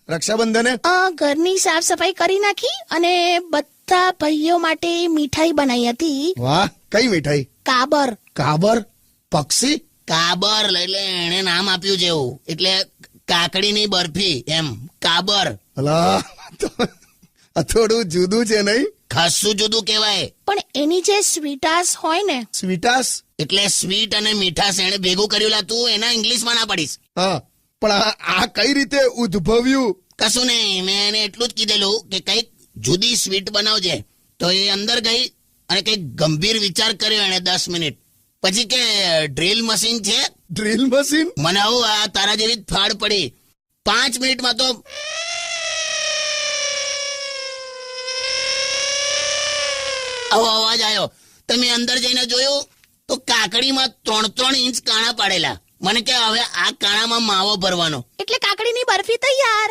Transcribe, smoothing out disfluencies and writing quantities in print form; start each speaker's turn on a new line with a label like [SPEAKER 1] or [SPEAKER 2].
[SPEAKER 1] રક્ષાબંધને
[SPEAKER 2] ઘરની સાફ સફાઈ કરી નાખી અને બધા ભાઈઓ માટે મીઠાઈ બનાવી હતી.
[SPEAKER 1] વાહ, કઈ મીઠાઈ?
[SPEAKER 2] કાબર.
[SPEAKER 1] કાબર? પક્ષી?
[SPEAKER 3] કાબર એટલે એને નામ આપ્યું છે એવું, એટલે કાકડીની બરફી એમ. કાબર
[SPEAKER 1] અલા, આ થોડું જુદું છે નહીં?
[SPEAKER 3] ખાસું જુદું કહેવાય.
[SPEAKER 2] પણ એની જે સ્વીટાસ હોય ને,
[SPEAKER 1] સ્વીટાસ?
[SPEAKER 3] એટલે સ્વીટ અને મીઠાશ એને ભેગું કર્યું. લા તું એના ઇંગ્લિશમાં ના પડીશ.
[SPEAKER 1] હા, પણ આ કઈ રીતે ઉદ્ભવ્યું?
[SPEAKER 3] કશું નહીં, મેં એને એટલું જ કીધેલું કે કઈક જુદી સ્વીટ બનાવજે. તો એ અંદર ગઈ અને કઈક ગંભીર વિચાર કર્યો એને 10 મિનિટ પછી કે ડ્રીલ મશીન છે.
[SPEAKER 1] Drill machine?
[SPEAKER 3] મને આવું આ તારા જેવી જ ફાડ પડી. 5 મિનિટમાં તો આવો અવાજ આવ્યો. તમે અંદર જઈને જોયું તો કાકડીમાં 3-3 ઇંચ કાણા પાડેલા. મને કે હવે આ કાણામાં માવો ભરવાનો.
[SPEAKER 2] એટલે કાકડીની બરફી તૈયાર.